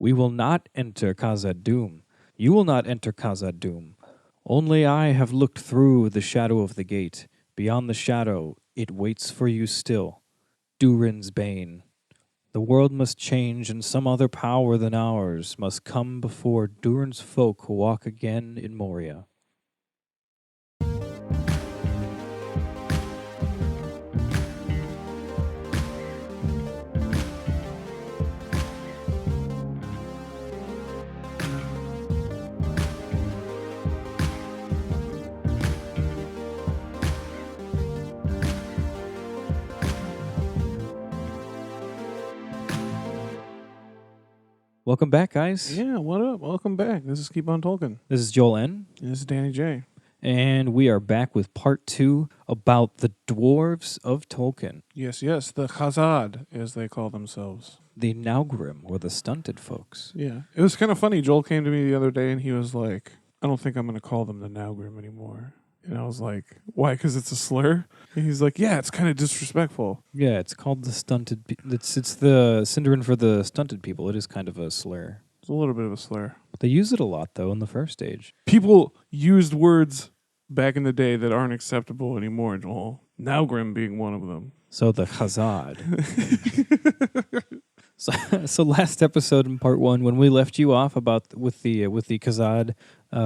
We will not enter Khazad-dûm. You will not enter Khazad-dûm. Only I have looked through the shadow of the gate. Beyond the shadow, it waits for you still. Durin's bane. The world must change, and some other power than ours must come before Durin's folk walk again in Moria. Welcome back, guys. Yeah, what up? Welcome back. This is Keep On Tolkien. This is Joel N. And this is Danny J. And we are back with part 2 about the Dwarves of Tolkien. Yes, the Khazâd, as they call themselves. The Naugrim, or the stunted folks. Yeah. It was kind of funny. Joel came to me the other day and he was like, I don't think I'm going to call them the Naugrim anymore. And I was like, why? Because it's a slur? And he's like, yeah, it's kind of disrespectful. Yeah, it's called the stunted... It's the Sindarin for the stunted people. It is kind of a slur. It's a little bit of a slur. They use it a lot, though, in the first age. People used words back in the day that aren't acceptable anymore, Joel. Naugrim being one of them. So the Khazâd. So last episode in part 1, when we left you off with the Khazâd,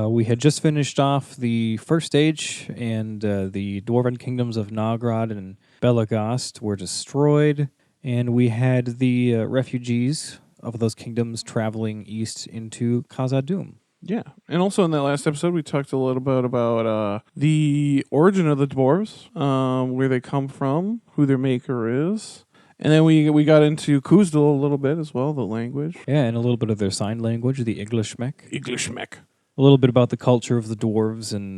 we had just finished off the first age, and the dwarven kingdoms of Nogrod and Belagast were destroyed, and we had the refugees of those kingdoms traveling east into Khazad-dûm. Yeah, and also in that last episode, we talked a little bit about the origin of the dwarves, where they come from, who their maker is. And then we got into Khazâd a little bit as well, the language. Yeah, and a little bit of their sign language, the Iglishmek. Iglishmek. A little bit about the culture of the dwarves and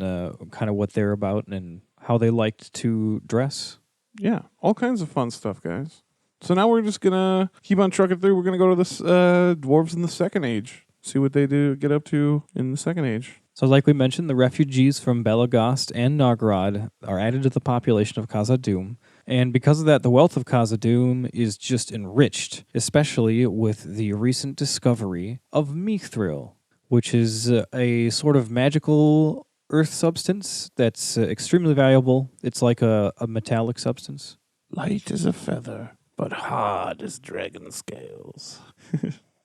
kind of what they're about and how they liked to dress. Yeah, all kinds of fun stuff, guys. So now we're just going to keep on trucking through. We're going to go to this dwarves in the Second Age, see what they get up to in the Second Age. So like we mentioned, the refugees from Belagast and Nogrod are added to the population of Khazad-dûm. And because of that, the wealth of Khazad-dûm is just enriched, especially with the recent discovery of mithril, which is a sort of magical earth substance that's extremely valuable. It's like a metallic substance. Light as a feather, but hard as dragon scales.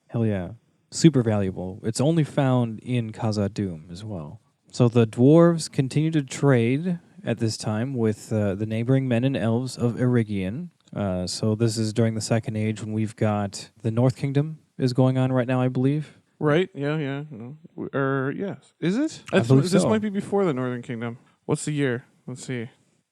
Hell yeah. Super valuable. It's only found in Khazad-dûm as well. So the dwarves continue to trade at this time with the neighboring men and elves of Erygion. So this is during the Second Age when we've got the North Kingdom is going on right now, I believe. Right, yeah. No. Yes. Is it? I believe this so. might be before the Northern Kingdom. What's the year? Let's see.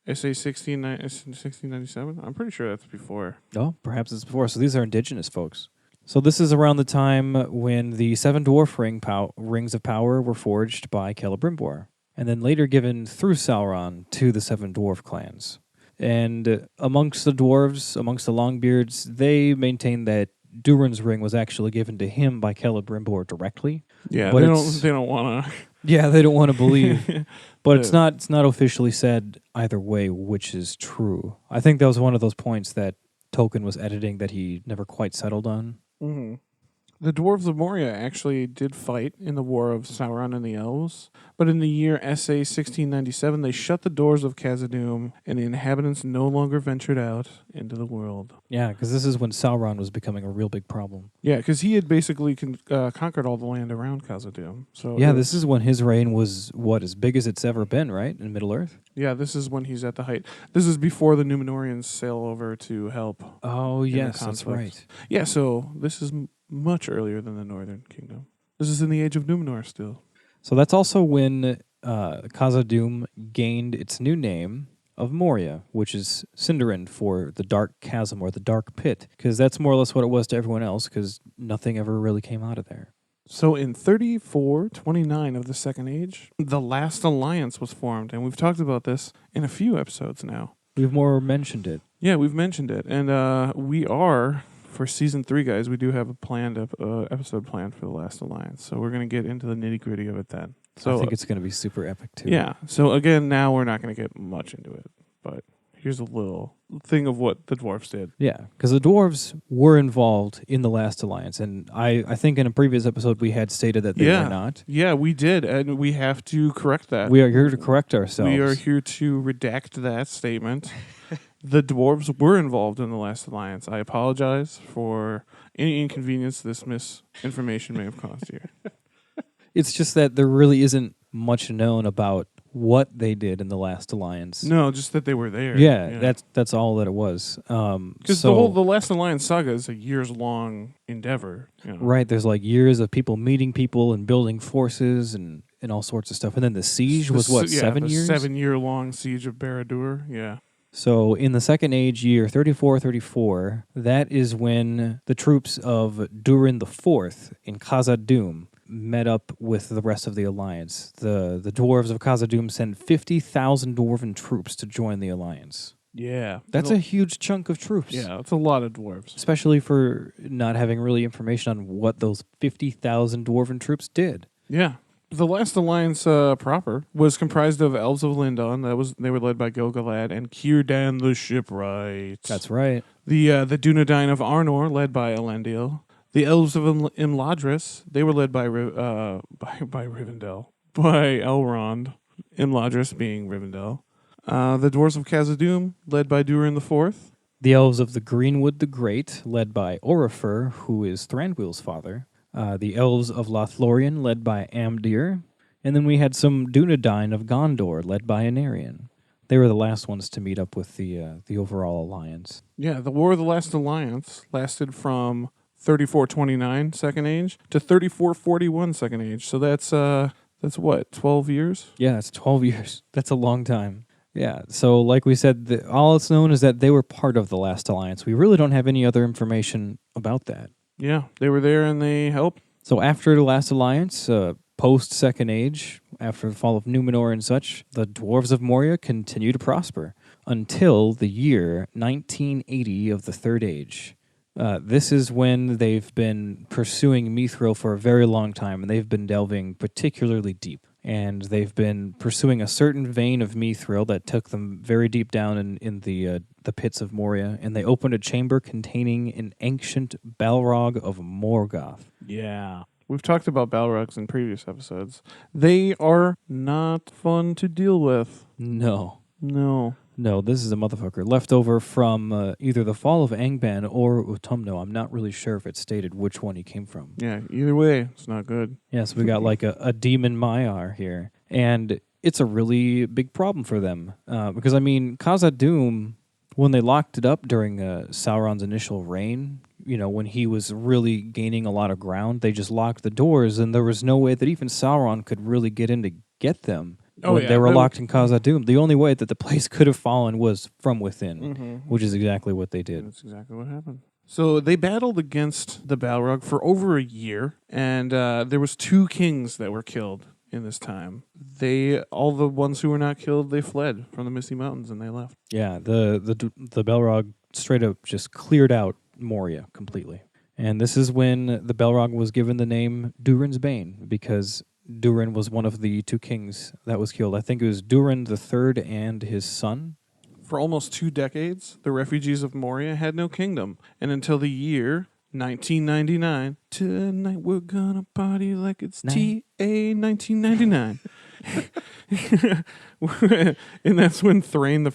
SA 1697? I'm pretty sure that's before. Oh, perhaps it's before. So these are indigenous folks. So this is around the time when the 7 dwarf rings of power were forged by Celebrimbor, and then later given through Sauron to the 7 dwarf clans. And amongst the dwarves, amongst the Longbeards, they maintain that Durin's ring was actually given to him by Celebrimbor directly. Yeah, but they don't want to. Yeah, they don't want to believe. But it's not officially said either way which is true. I think that was one of those points that Tolkien was editing that he never quite settled on. Mm-hmm. The Dwarves of Moria actually did fight in the War of Sauron and the Elves, but in the year SA 1697, they shut the doors of Khazad-dûm, and the inhabitants no longer ventured out into the world. Yeah, because this is when Sauron was becoming a real big problem. Yeah, because he had basically conquered all the land around Khazad-dûm. So yeah, this is when his reign was, as big as it's ever been, right, in Middle-earth? Yeah, this is when he's at the height. This is before the Numenoreans sail over to help. Oh, yes, that's right. Yeah, so this is much earlier than the Northern Kingdom. This is in the Age of Numenor still. So that's also when Khazad-dûm gained its new name of Moria, which is Sindarin for the Dark Chasm or the Dark Pit, because that's more or less what it was to everyone else, because nothing ever really came out of there. So in 3429 of the Second Age, the Last Alliance was formed, and we've talked about this in a few episodes now. We've more mentioned it. Yeah, we've mentioned it, and we are... For Season 3, guys, we do have a planned episode planned for The Last Alliance. So we're going to get into the nitty-gritty of it then. So I think it's going to be super epic, too. Yeah. So, again, now we're not going to get much into it. But here's a little thing of what the dwarves did. Yeah, because the dwarves were involved in the Last Alliance, and I think in a previous episode we had stated that they were not. Yeah, we did, and we have to correct that. We are here to correct ourselves. We are here to redact that statement. The dwarves were involved in the Last Alliance. I apologize for any inconvenience this misinformation may have caused here. It's just that there really isn't much known about what they did in the Last Alliance. No, just that they were there. Yeah. That's all that it was. Because the Last Alliance saga is a years-long endeavor. Right, there's like years of people meeting people and building forces and all sorts of stuff. And then the siege was 7 years? 7-year-long siege of Barad-dûr, yeah. So in the Second Age year 3434, that is when the troops of Durin IV in Khazâd met up with the rest of the alliance. The dwarves of Khazâd sent 50,000 dwarven troops to join the alliance. Yeah. That's a huge chunk of troops. Yeah, that's a lot of dwarves. Especially for not having really information on what those 50,000 dwarven troops did. Yeah. The Last Alliance proper was comprised of elves of Lindon. They were led by Gil-galad and Círdan the Shipwright. That's right. The Dunedain of Arnor, led by Elendil. The elves of Imladris, they were led by Rivendell, by Elrond. Imladris being Rivendell. The dwarves of Khazad led by Durin IV. The elves of the Greenwood the Great, led by Orifer, who is Thranduil's father. The elves of Lothlorien, led by Amdir. And then we had some Dunedain of Gondor, led by Anarion. They were the last ones to meet up with the overall alliance. Yeah, the War of the Last Alliance lasted from 3429 Second Age to 3441 Second Age. So that's what, 12 years? Yeah, it's 12 years. That's a long time. Yeah, so like we said, all it's known is that they were part of the Last Alliance. We really don't have any other information about that. Yeah, they were there and they helped. So after the Last Alliance, post-Second Age, after the fall of Númenor and such, the Dwarves of Moria continue to prosper until the year 1980 of the Third Age. This is when they've been pursuing Mithril for a very long time, and they've been delving particularly deep. And they've been pursuing a certain vein of Mithril that took them very deep down in the pits of Moria, and they opened a chamber containing an ancient Balrog of Morgoth. Yeah. We've talked about Balrogs in previous episodes. They are not fun to deal with. No, this is a motherfucker left over from either the fall of Angband or Utumno. I'm not really sure if it's stated which one he came from. Yeah, either way, it's not good. Yeah, so we got like a demon Maiar here. And it's a really big problem for them. Because, I mean, Khazad, when they locked it up during Sauron's initial reign, when he was really gaining a lot of ground, they just locked the doors, and there was no way that even Sauron could really get in to get them. They were locked in Khazad. The only way that the place could have fallen was from within, which is exactly what they did. That's exactly what happened. So they battled against the Balrog for over a year, and there was 2 kings that were killed in this time. All the ones who were not killed, they fled from the Misty Mountains and they left. Yeah, the Balrog straight up just cleared out Moria completely. And this is when the Balrog was given the name Durin's Bane, because Durin was one of the 2 kings that was killed. I think it was Durin III and his son. For almost 2 decades, the refugees of Moria had no kingdom. And until the year 1999, tonight we're gonna party like it's TA 1999. And that's when Thrain I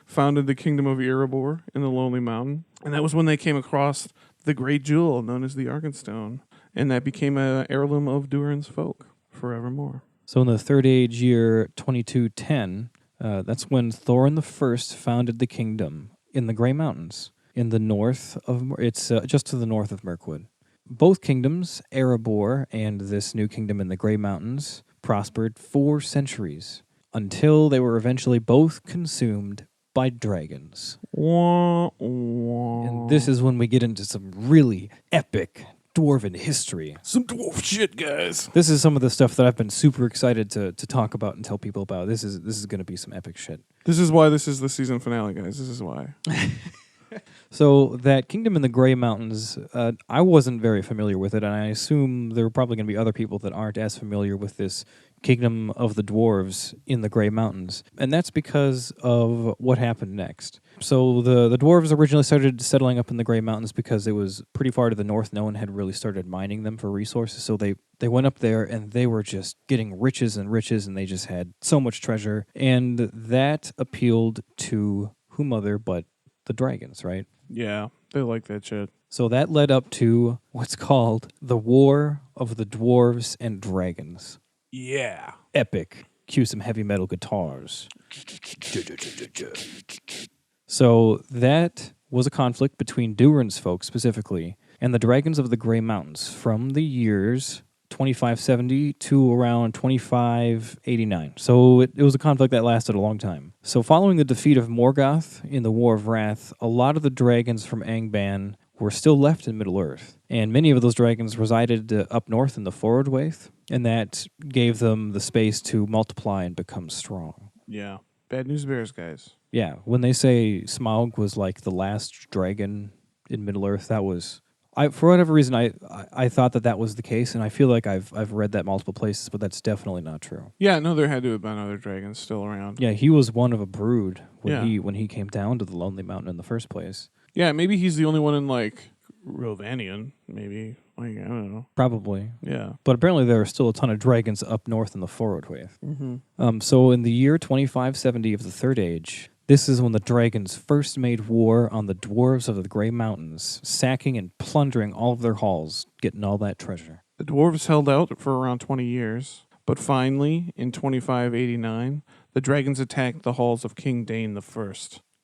founded the kingdom of Erebor in the Lonely Mountain. And that was when they came across the great jewel known as the Arkenstone. And that became an heirloom of Durin's folk forevermore. So in the Third Age year 2210, that's when Thorin I founded the kingdom in the Grey Mountains, in the north of, it's just to the north of Mirkwood. Both kingdoms, Erebor and this new kingdom in the Grey Mountains, prospered 4 centuries until they were eventually both consumed by dragons. And this is when we get into some really epic dwarven history. Some dwarf shit, guys. This is some of the stuff that I've been super excited to talk about and tell people about. This is going to be some epic shit. This is why this is the season finale, guys. This is why. So that kingdom in the Grey Mountains, I wasn't very familiar with it, and I assume there are probably going to be other people that aren't as familiar with this kingdom of the dwarves in the Grey Mountains. And that's because of what happened next. So the dwarves originally started settling up in the Grey Mountains because it was pretty far to the north. No one had really started mining them for resources. So they went up there and they were just getting riches and riches, and they just had so much treasure. And that appealed to whom other but the dragons, right? Yeah, they like that shit. So that led up to what's called the War of the Dwarves and Dragons. Yeah. Epic. Cue some heavy metal guitars. So that was a conflict between Durin's folk specifically and the dragons of the Grey Mountains from the years 2570 to around 2589. So it was a conflict that lasted a long time. So following the defeat of Morgoth in the War of Wrath, a lot of the dragons from Angband were still left in Middle-earth. And many of those dragons resided up north in the Forodwaith, and that gave them the space to multiply and become strong. Yeah. Bad news bears, guys. Yeah, when they say Smaug was like the last dragon in Middle-earth, that was... for whatever reason, I thought that was the case, and I feel like I've read that multiple places, but that's definitely not true. Yeah, no, there had to have been other dragons still around. Yeah, he was one of a brood when he came down to the Lonely Mountain in the first place. Yeah, maybe he's the only one in, like, Rovanian, maybe. Like, I don't know. Probably. Yeah. But apparently there are still a ton of dragons up north in the Forodwaith. Mm-hmm. So in the year 2570 of the Third Age, this is when the dragons first made war on the dwarves of the Grey Mountains, sacking and plundering all of their halls, getting all that treasure. The dwarves held out for around 20 years, but finally, in 2589, the dragons attacked the halls of King Dane I.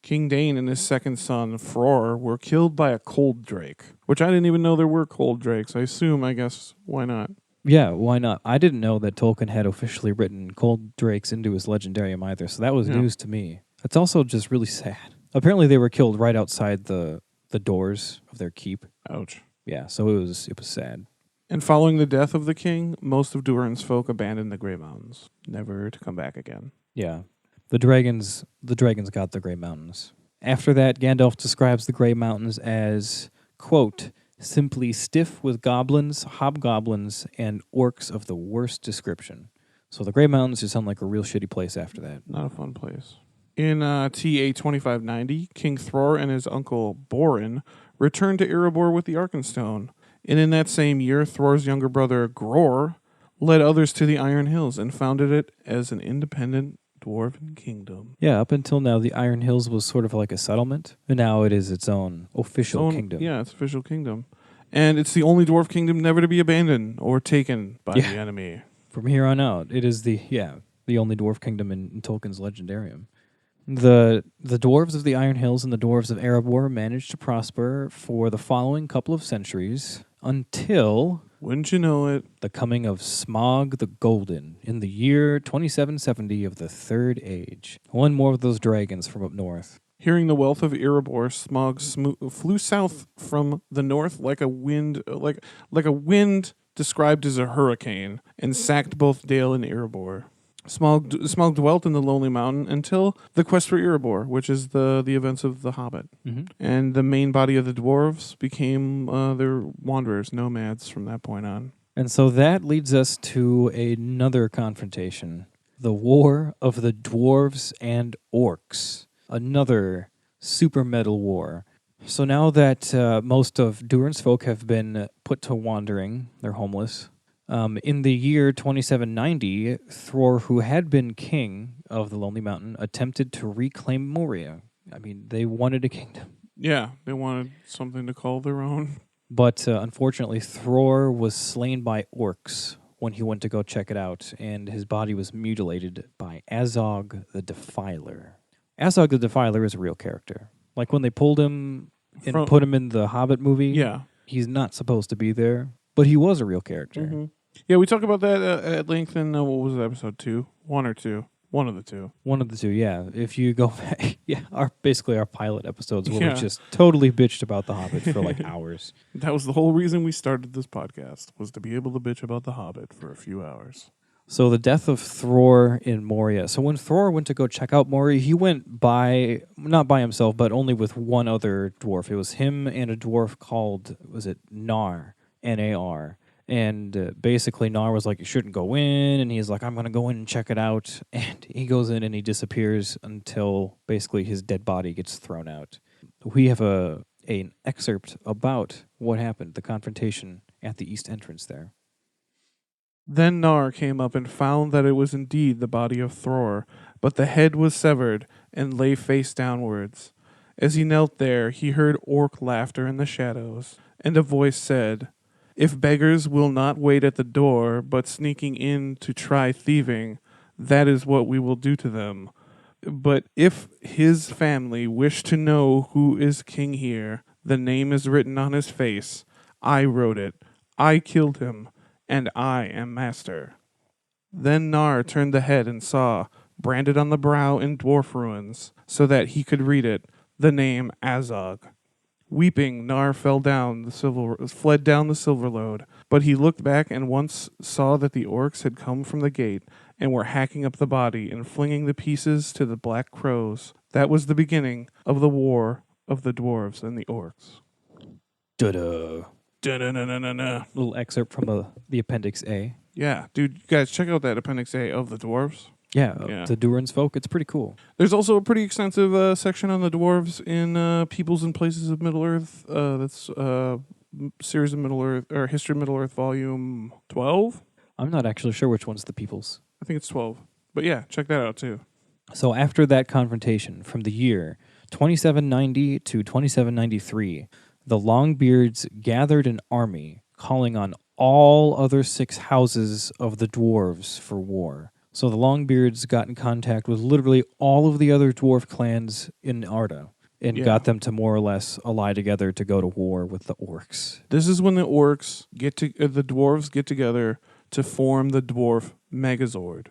King Dane and his second son, Fror, were killed by a cold drake, which I didn't even know there were cold drakes. I guess, why not? Yeah, why not? I didn't know that Tolkien had officially written cold drakes into his legendarium either, so that was news to me. It's also just really sad. Apparently they were killed right outside the doors of their keep. Ouch. Yeah, so it was sad. And following the death of the king, most of Durin's folk abandoned the Grey Mountains, never to come back again. Yeah. The dragons got the Grey Mountains. After that, Gandalf describes the Grey Mountains as, quote, simply stiff with goblins, hobgoblins, and orcs of the worst description. So the Grey Mountains just sound like a real shitty place after that. Not a fun place. In TA 2590, King Thror and his uncle Borin returned to Erebor with the Arkenstone. And in that same year, Thror's younger brother Gror led others to the Iron Hills and founded it as an independent dwarven kingdom. Yeah, up until now, the Iron Hills was sort of like a settlement, and now it is its own official kingdom. Yeah, it's official kingdom. And it's the only dwarf kingdom never to be abandoned or taken by the enemy. From here on out, it is the only dwarf kingdom in Tolkien's legendarium. The dwarves of the Iron Hills and the dwarves of Erebor managed to prosper for the following couple of centuries until... Wouldn't you know it? The coming of Smaug the Golden in the year 2770 of the Third Age. One more of those dragons from up north. Hearing the wealth of Erebor, Smaug flew south from the north like a wind, like a wind described as a hurricane, and sacked both Dale and Erebor. Smaug dwelt in the Lonely Mountain until the quest for Erebor, which is the events of The Hobbit. Mm-hmm. And the main body of the dwarves became their wanderers, nomads from that point on. And so that leads us to another confrontation. The War of the Dwarves and Orcs. Another super metal war. So now that most of Durin's folk have been put to wandering, they're homeless. In the year 2790, Thror, who had been king of the Lonely Mountain, attempted to reclaim Moria. I mean, they wanted a kingdom. Yeah, they wanted something to call their own. But unfortunately, Thror was slain by orcs when he went to go check it out, and his body was mutilated by Azog the Defiler. Azog the Defiler is a real character. Like when they pulled him and put him in the Hobbit movie, he's not supposed to be there, but he was a real character. Mm-hmm. Yeah, we talked about that at length in, what was it, episode 2? 1 or 2? One of the two. One of the two, yeah. If you go back, our pilot episodes where we just totally bitched about The Hobbit for like hours. That was the whole reason we started this podcast, was to be able to bitch about The Hobbit for a few hours. So the death of Thror in Moria. So when Thror went to go check out Moria, he went not by himself, but only with one other dwarf. It was him and a dwarf called, was it Nar, Nar. And basically, Nar was like, you shouldn't go in. And he's like, I'm going to go in and check it out. And he goes in and he disappears until basically his dead body gets thrown out. We have an excerpt about what happened, the confrontation at the east entrance there. Then Nar came up and found that it was indeed the body of Thror, but the head was severed and lay face downwards. As he knelt there, he heard orc laughter in the shadows, and a voice said, If beggars will not wait at the door, but sneaking in to try thieving, that is what we will do to them. But if his family wish to know who is king here, the name is written on his face. I wrote it. I killed him, and I am master. Then Nar turned the head and saw, branded on the brow in dwarf runes, so that he could read it, the name Azog. Weeping, Nar fled down the silver lode, but he looked back and once saw that the orcs had come from the gate and were hacking up the body and flinging the pieces to the black crows. That was the beginning of the war of the dwarves and the orcs. Da-da. Da-da-na-na-na-na. Little excerpt from the Appendix A. Yeah, dude, you guys, check out that Appendix A of the dwarves. Yeah. The Durin's folk. It's pretty cool. There's also a pretty extensive section on the dwarves in Peoples and Places of Middle-earth. That's Series of Middle-earth, or History of Middle-earth, Volume 12? I'm not actually sure which one's the people's. I think it's 12. But yeah, check that out too. So after that confrontation from the year 2790 to 2793, the Longbeards gathered an army, calling on all other 6 houses of the dwarves for war. So the Longbeards got in contact with literally all of the other dwarf clans in Arda and got them to more or less ally together to go to war with the orcs. This is when the orcs the dwarves get together to form the dwarf Megazord.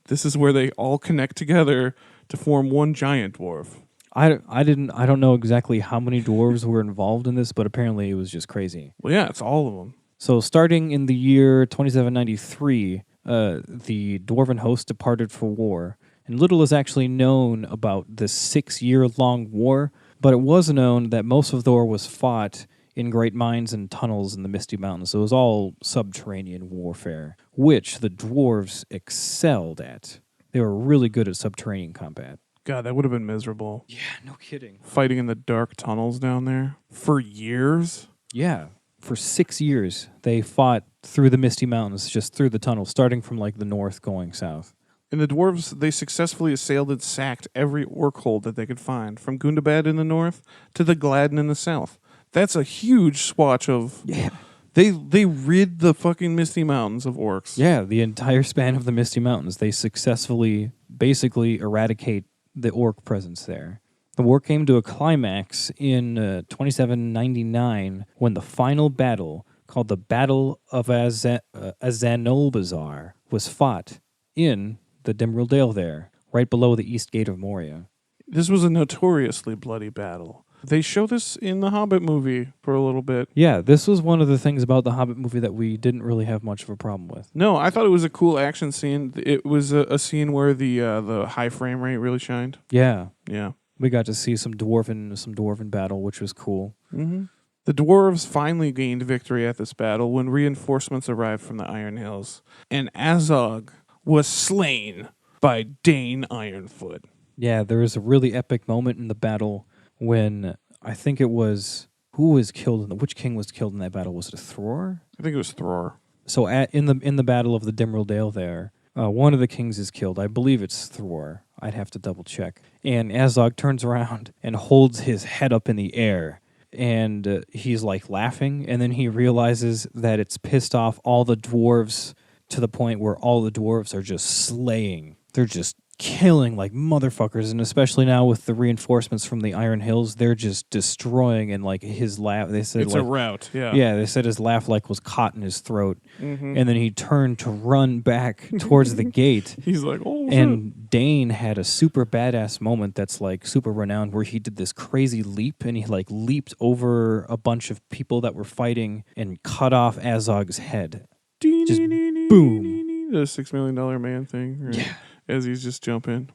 This is where they all connect together to form one giant dwarf. I don't know exactly how many dwarves were involved in this, but apparently it was just crazy. Well, yeah, it's all of them. So starting in the year 2793, the dwarven host departed for war, and little is actually known about this 6-year-long war, but it was known that most of the war was fought in great mines and tunnels in the Misty Mountains. So it was all subterranean warfare, which the dwarves excelled at. They were really good at subterranean combat. God, that would have been miserable. Yeah, no kidding. Fighting in the dark tunnels down there for years? Yeah. For 6 years, they fought through the Misty Mountains, just through the tunnel, starting from like the north going south. And the dwarves, they successfully assailed and sacked every orc hold that they could find, from Gundabad in the north to the Gladden in the south. That's a huge swatch of... Yeah. They rid the fucking Misty Mountains of orcs. Yeah, the entire span of the Misty Mountains. They successfully, basically eradicate the orc presence there. The war came to a climax in 2799 when the final battle, called the Battle of Azanulbazar, was fought in the Dimril Dale there, right below the east gate of Moria. This was a notoriously bloody battle. They show this in the Hobbit movie for a little bit. Yeah, this was one of the things about the Hobbit movie that we didn't really have much of a problem with. No, I thought it was a cool action scene. It was a scene where the high frame rate really shined. Yeah. Yeah. We got to see some dwarven battle, which was cool. Mm-hmm. The dwarves finally gained victory at this battle when reinforcements arrived from the Iron Hills, and Azog was slain by Dane Ironfoot. Yeah, there was a really epic moment in the battle when I think it was which king was killed in that battle? Was it Thror? I think it was Thror. So in the battle of the Dimril Dale there, one of the kings is killed. I believe it's Thror. I'd have to double check. And Azog turns around and holds his head up in the air. And he's like laughing. And then he realizes that it's pissed off all the dwarves to the point where all the dwarves are just slaying. They're just killing like motherfuckers. And especially now with the reinforcements from the Iron Hills, they're just destroying. And like his laugh, they said it's like, a rout. Yeah. Yeah, they said his laugh like was caught in his throat. Mm-hmm. And then he turned to run back towards the gate. He's like, oh, and shit. Dane had a super badass moment that's like super renowned where he did this crazy leap and he like leaped over a bunch of people that were fighting and cut off Azog's head. Just boom. The $6 Million Man thing. Right? Yeah. As he's just jumping.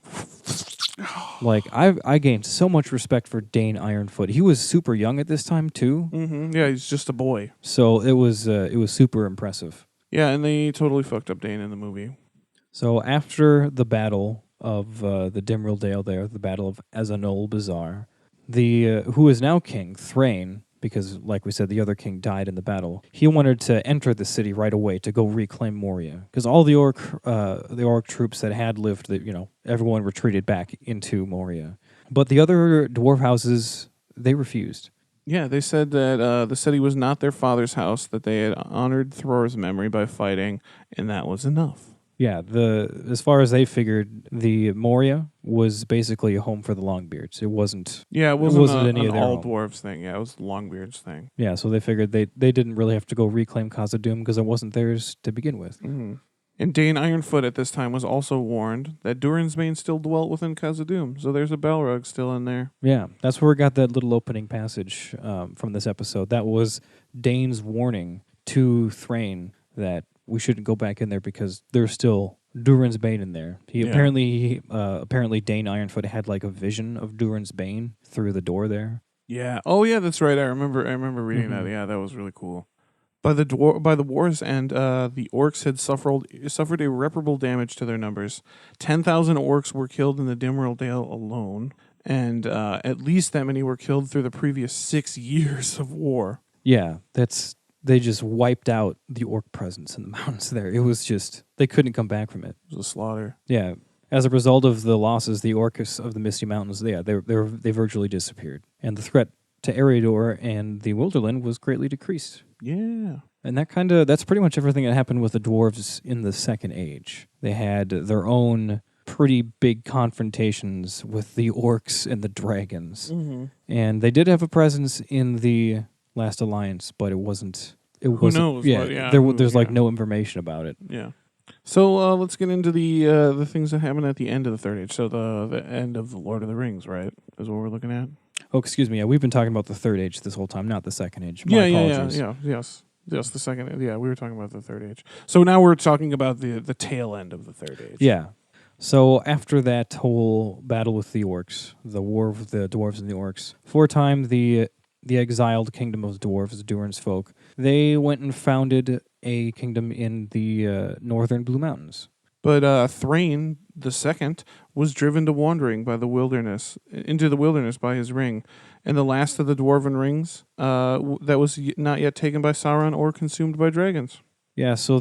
Like I gained so much respect for Dane Ironfoot. He was super young at this time too, Yeah, he's just a boy. so it was super impressive. Yeah, and they totally fucked up Dane in the movie. So after the battle of the Dimrill Dale, the battle of Azanol Bazaar, the who is now king Thrain, because like we said, the other king died in the battle. He wanted to enter the city right away to go reclaim Moria, because all the orc troops that had lived, everyone retreated back into Moria. But the other dwarf houses, they refused. Yeah, they said that the city was not their father's house, that they had honored Thror's memory by fighting, and that was enough. Yeah, as far as they figured, the Moria was basically a home for the Longbeards. It wasn't. Yeah, it wasn't any an of their all home. dwarves thing. Yeah, it was Longbeard's thing. Yeah, so they figured they didn't really have to go reclaim Khazad because it wasn't theirs to begin with. Mm-hmm. And Dane Ironfoot at this time was also warned that Durin's Bane still dwelt within Khazad, so there's a Balrog still in there. Yeah, that's where we got that little opening passage from this episode. That was Dane's warning to Thrain that we shouldn't go back in there because there's still Durin's Bane in there. Apparently Dane Ironfoot had like a vision of Durin's Bane through the door there. Yeah. Oh yeah, that's right. I remember reading that. Yeah, that was really cool. By the war's end, the orcs had suffered irreparable damage to their numbers. 10,000 orcs were killed in the Dimrill Dale alone, and at least that many were killed through the previous 6 years of war. Yeah, they just wiped out the orc presence in the mountains there. It was just, they couldn't come back from it. It was a slaughter. Yeah. As a result of the losses, the orcs of the Misty Mountains, they virtually disappeared. And the threat to Eriador and the Wilderland was greatly decreased. Yeah. And that's pretty much everything that happened with the dwarves in the Second Age. They had their own pretty big confrontations with the orcs and the dragons. Mm-hmm. And they did have a presence in the Last Alliance, but it wasn't. Who knows? Yeah, there's no information about it. Yeah. So let's get into the things that happened at the end of the Third Age. So the end of the Lord of the Rings, right? Is what we're looking at. Oh, excuse me. Yeah, we've been talking about the Third Age this whole time, not the Second Age. Yes, the second. Yeah, we were talking about the Third Age. So now we're talking about the tail end of the Third Age. Yeah. So after that whole battle with the orcs, the war of the dwarves and the orcs, for a time the exiled kingdom of dwarves, Durin's folk, they went and founded a kingdom in the northern Blue Mountains. But Thrain the Second was driven to wandering by the wilderness into the wilderness by his ring, and the last of the dwarven rings that was not yet taken by Sauron or consumed by dragons. Yeah, so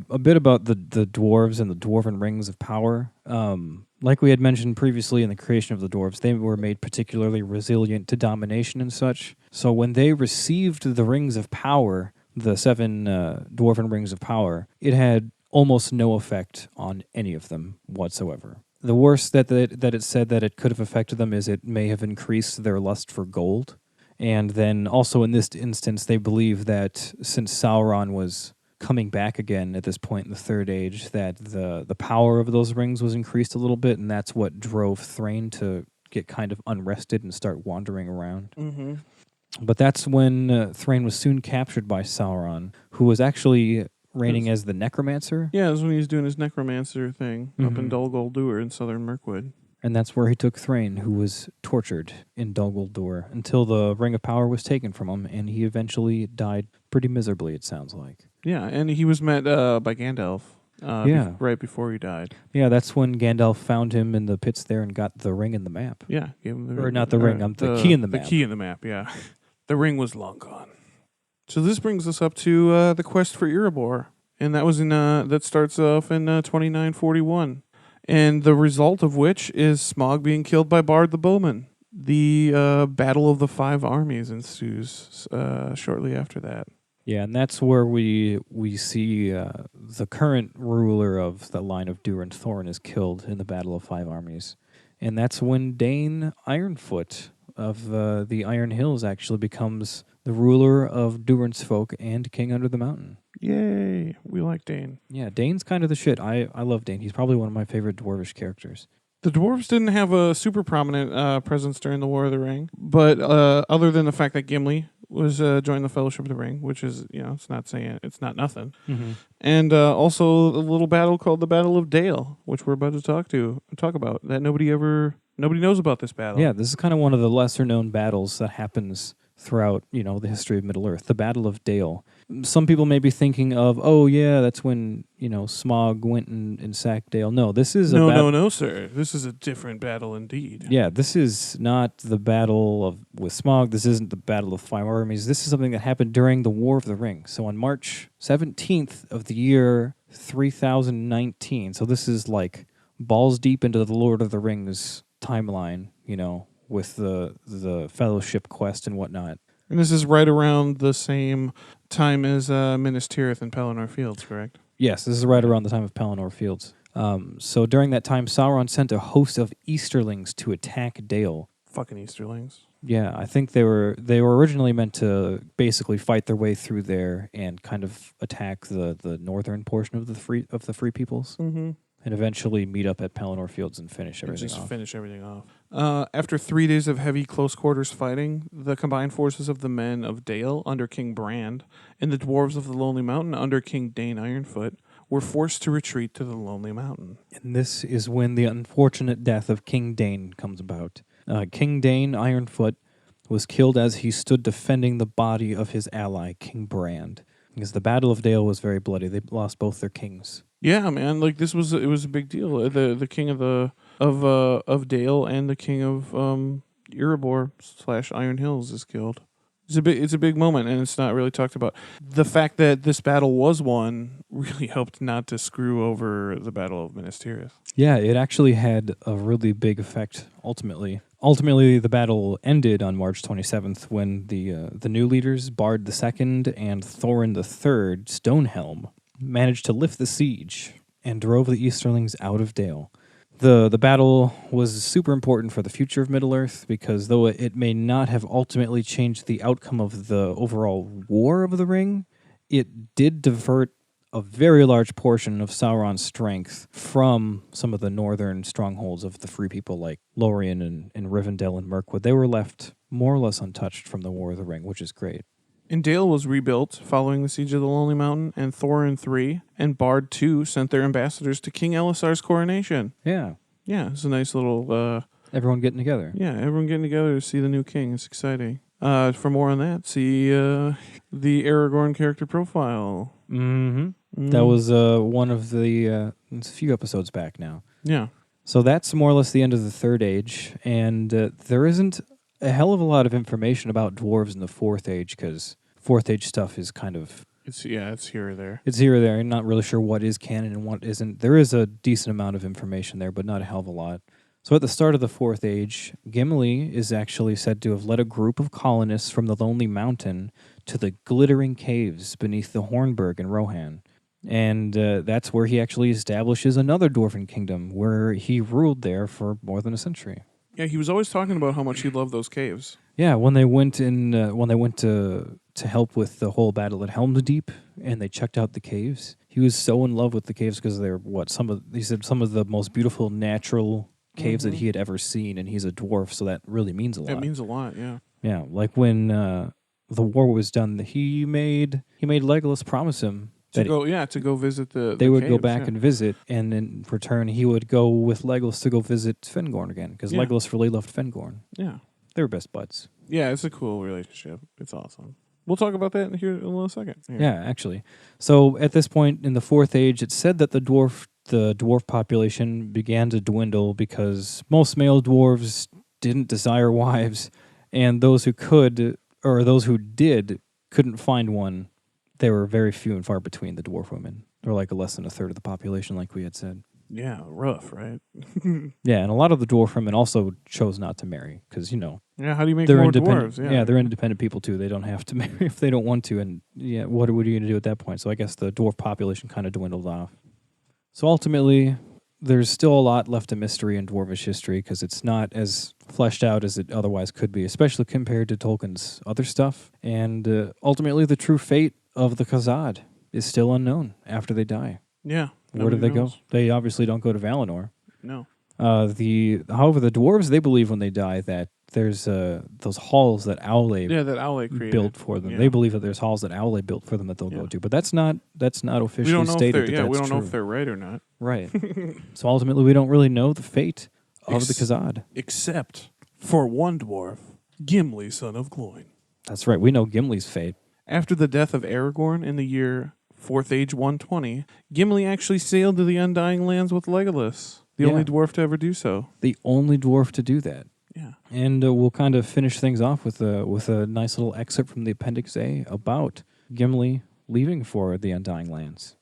a bit about the dwarves and the dwarven rings of power. Like we had mentioned previously in the creation of the dwarves, they were made particularly resilient to domination and such. So when they received the rings of power, the 7 dwarven rings of power, it had almost no effect on any of them whatsoever. The worst that it said that it could have affected them is it may have increased their lust for gold. And then also in this instance, they believe that since Sauron was coming back again at this point in the Third Age, that the power of those rings was increased a little bit, and that's what drove Thrain to get kind of unrested and start wandering around. Mm-hmm. But that's when Thrain was soon captured by Sauron, who was actually reigning as the Necromancer. Yeah, it was when he was doing his necromancer thing up in Dol Guldur in southern Mirkwood. And that's where he took Thrain, who was tortured in Dol Guldur until the Ring of Power was taken from him, and he eventually died pretty miserably, it sounds like. Yeah, and he was met by Gandalf right before he died. Yeah, that's when Gandalf found him in the pits there and got the ring and the map. Yeah, gave him the Or not the ring, the key in the map. The key in the map, yeah. The ring was long gone. So this brings us up to the quest for Erebor, and that was that starts off in 2941, and the result of which is Smaug being killed by Bard the Bowman. The Battle of the Five Armies ensues shortly after that. Yeah, and that's where we see the current ruler of the line of Durin Thorin is killed in the Battle of Five Armies, and that's when Dane Ironfoot of the Iron Hills actually becomes the ruler of Durin's folk and king under the mountain. Yay, we like Dane. Yeah, Dane's kind of the shit. I love Dane. He's probably one of my favorite dwarvish characters. The dwarves didn't have a super prominent presence during the War of the Ring, but other than the fact that Gimli was joined the Fellowship of the Ring, which is, it's not nothing. Mm-hmm. And also a little battle called the Battle of Dale, which we're about to talk about, that nobody ever Nobody knows about this battle. Yeah, this is kind of one of the lesser known battles that happens throughout, the history of Middle-earth, the Battle of Dale. Some people may be thinking of, oh yeah, that's when, Smaug went and sacked Dale. No, this is No, sir. This is a different battle indeed. Yeah, this is not the battle with Smaug. This isn't the Battle of Five Armies. This is something that happened during the War of the Ring. So on March 17th of the year 3019. So this is like balls deep into the Lord of the Rings timeline, with the Fellowship quest and whatnot. And this is right around the same time as Minas Tirith and Pelennor Fields, correct? Yes, this is right around the time of Pelennor Fields. So during that time, Sauron sent a host of Easterlings to attack Dale. Fucking Easterlings. Yeah, I think they were originally meant to basically fight their way through there and kind of attack the northern portion of the free peoples. Mm-hmm. And eventually meet up at Pelennor Fields and finish everything off. Finish everything off. After 3 days of heavy close quarters fighting, the combined forces of the men of Dale under King Brand and the dwarves of the Lonely Mountain under King Dane Ironfoot were forced to retreat to the Lonely Mountain. And this is when the unfortunate death of King Dane comes about. King Dane Ironfoot was killed as he stood defending the body of his ally, King Brand. Because the Battle of Dale was very bloody. They lost both their kings. Yeah, man. Like it was a big deal. The king of Dale and the king of Erebor / Iron Hills is killed. It's a big moment, and it's not really talked about. The fact that this battle was won really helped not to screw over the Battle of Minas Tirith. Yeah, it actually had a really big effect ultimately. Ultimately, the battle ended on March 27th when the new leaders, Bard II and Thorin III Stonehelm, managed to lift the siege and drove the Easterlings out of Dale. The battle was super important for the future of Middle-earth because though it may not have ultimately changed the outcome of the overall War of the Ring, it did divert a very large portion of Sauron's strength from some of the northern strongholds of the free people like Lorien and Rivendell and Mirkwood. They were left more or less untouched from the War of the Ring, which is great. And Dale was rebuilt following the siege of the Lonely Mountain, and Thorin III and Bard II sent their ambassadors to King Elisar's coronation. Yeah. Yeah, it's a nice little... everyone getting together. Yeah, everyone getting together to see the new king. It's exciting. For more on that, see the Aragorn character profile. Mm-hmm. That was one of the... it's a few episodes back now. Yeah. So that's more or less the end of the Third Age, and there isn't a hell of a lot of information about dwarves in the Fourth Age, because Fourth Age stuff is kind of... It's here or there. It's here or there. I'm not really sure what is canon and what isn't. There is a decent amount of information there, but not a hell of a lot. So at the start of the Fourth Age, Gimli is actually said to have led a group of colonists from the Lonely Mountain to the glittering caves beneath the Hornburg in Rohan. And that's where he actually establishes another dwarven kingdom, where he ruled there for more than a century. Yeah, he was always talking about how much he loved those caves. Yeah, when they went to help with the whole battle at Helm's Deep, and they checked out the caves, he was so in love with the caves because they're some of the most beautiful natural caves that he had ever seen, and he's a dwarf, so that really means a lot. It means a lot, yeah. Yeah, like when the war was done, he made Legolas promise him to go visit the they would caves, go back and visit, and in return he would go with Legolas to go visit Fengorn again, because Legolas really loved Fengorn. Yeah. They were best buds. Yeah, it's a cool relationship. It's awesome. We'll talk about that here in a little second. Here. Yeah, actually. So at this point in the Fourth Age, it's said that the dwarf population began to dwindle because most male dwarves didn't desire wives, and those who could, or those who did, couldn't find one. They were very few and far between, the dwarf women. They're like less than a third of the population, like we had said. Yeah, rough, right? Yeah, and a lot of the dwarf women also chose not to marry because, Yeah, how do you make they're more independent. dwarves? Yeah, they're independent people too. They don't have to marry if they don't want to. And yeah, what are you going to do at that point? So I guess the dwarf population kind of dwindled off. So ultimately, there's still a lot left of mystery in dwarvish history because it's not as fleshed out as it otherwise could be, especially compared to Tolkien's other stuff. And ultimately, the true fate of the Khazâd is still unknown after they die. Yeah. Where do they go? They obviously don't go to Valinor. No. However, the dwarves, they believe when they die that there's those halls that Aule created. built for them. Yeah. They believe that there's halls that Aule built for them that they'll go to, but that's not officially stated. We don't know if they're right or not. Right. So ultimately, we don't really know the fate of the Khazâd. Except for one dwarf, Gimli, son of Gloin. That's right. We know Gimli's fate. After the death of Aragorn in the year 4th Age 120, Gimli actually sailed to the Undying Lands with Legolas, the only dwarf to ever do so. The only dwarf to do that. Yeah. And we'll kind of finish things off with a nice little excerpt from the Appendix A about Gimli leaving for the Undying Lands.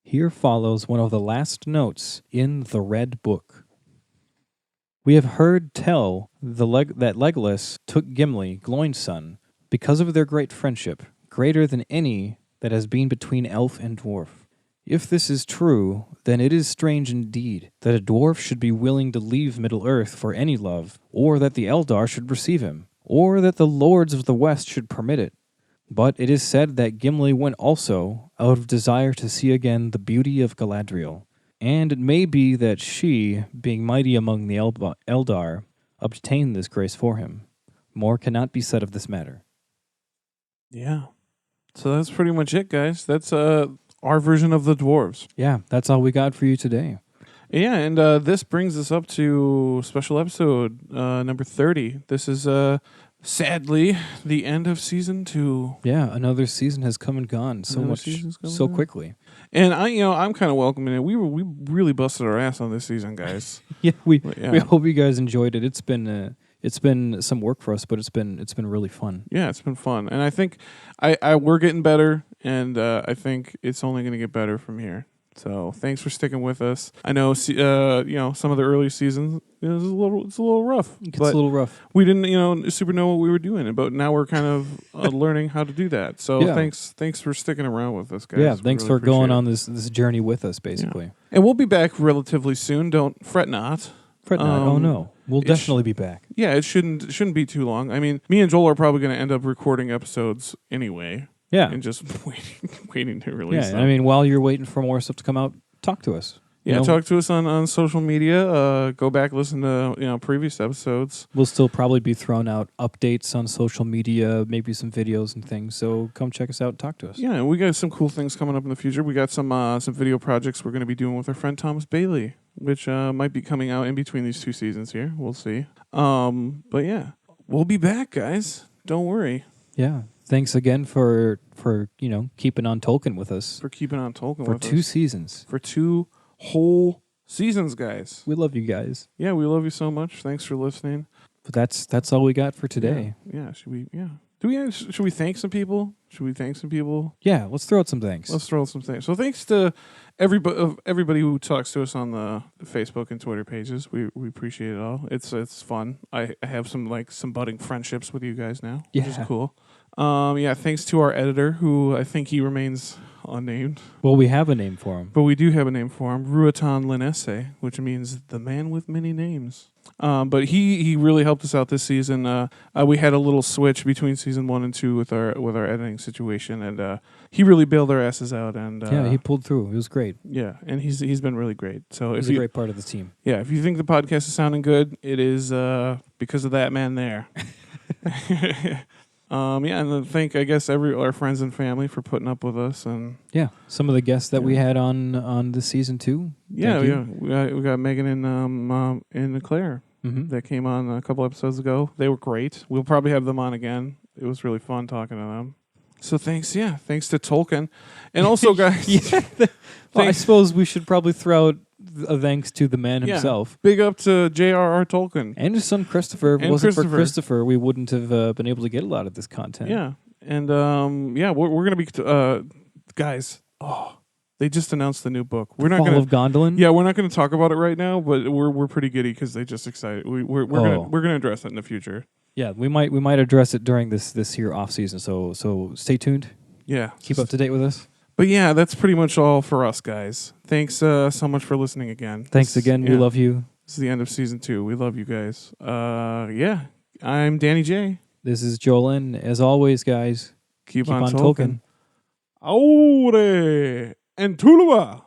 Here follows one of the last notes in the Red Book. We have heard tell that Legolas took Gimli, Gloin's son, because of their great friendship, greater than any that has been between elf and dwarf. If this is true, then it is strange indeed that a dwarf should be willing to leave Middle-earth for any love, or that the Eldar should receive him, or that the lords of the West should permit it. But it is said that Gimli went also out of desire to see again the beauty of Galadriel, and it may be that she, being mighty among the Eldar, obtained this grace for him. More cannot be said of this matter. Yeah. So that's pretty much it, guys. That's our version of the dwarves. Yeah, that's all we got for you today. Yeah, and this brings us up to special episode number 30. This is sadly the end of season 2. Yeah, another season has come and gone so quickly. And I'm kind of welcoming it. We really busted our ass on this season, guys. We hope you guys enjoyed it. It's been some work for us, but it's been really fun. Yeah, it's been fun, and I think we're getting better, and I think it's only going to get better from here. So thanks for sticking with us. I know, some of the early seasons it's a little rough. It's a little rough. We didn't, super know what we were doing, but now we're kind of learning how to do that. So thanks for sticking around with us, guys. Yeah, thanks for going on this journey with us, basically. Yeah. And we'll be back relatively soon. Don't fret not. Fret not. Oh no, we'll definitely be back. Yeah, it shouldn't be too long. I mean, me and Joel are probably going to end up recording episodes anyway. Yeah. And just waiting to release them. I mean, while you're waiting for more stuff to come out, talk to us. Yeah, talk to us on social media. Go back, listen to previous episodes. We'll still probably be throwing out updates on social media, maybe some videos and things. So come check us out and talk to us. Yeah, and we got some cool things coming up in the future. We got some video projects we're going to be doing with our friend Thomas Bailey, which might be coming out in between these 2 seasons here. We'll see. But yeah, we'll be back, guys. Don't worry. Yeah. Thanks again for keeping on Tolkien with us. For keeping on Tolkien with us. For 2 seasons. For 2 whole seasons, guys. We love you guys. Yeah, we love you so much. Thanks for listening. But that's all we got for today. Yeah. Should we thank some people? Yeah, let's throw out some thanks. So thanks to everybody who talks to us on the Facebook and Twitter pages. We appreciate it all. It's fun. I have some budding friendships with you guys now, which is cool. Thanks to our editor, who I think he remains unnamed. Well, we have a name for him. But we do have a name for him, Ruatan Linesse, which means the man with many names. But he really helped us out this season. We had a little switch between season 1 and 2 with our editing situation, and he really bailed our asses out. And he pulled through. It was great. Yeah, and he's been really great. So he's a great part of the team. Yeah, if you think the podcast is sounding good, it is because of that man there. And then thank, I guess, our friends and family for putting up with us, and some of the guests that we had on this season too. We got Megan and Claire that came on a couple episodes ago. They were great. We'll probably have them on again. It was really fun talking to them. So thanks to Tolkien, and also guys. I suppose we should probably throw out a thanks to the man himself. Big up to J.R.R. Tolkien. And his son Christopher. If it wasn't for Christopher, we wouldn't have been able to get a lot of this content. Yeah. And we're going to be guys. Oh, they just announced the new book. We're not Fall of Gondolin? Yeah, we're not going to talk about it right now, but we're pretty giddy because they just excited. We're going to address it in the future. Yeah, we might address it during this here off season. So stay tuned. Yeah. Keep up to date with us. But yeah, that's pretty much all for us, guys. Thanks so much for listening again. Thanks again. We love you. This is the end of season 2. We love you guys. I'm Danny J. This is Joel. As always, guys, keep on Tolkien. Aure and Tuluva.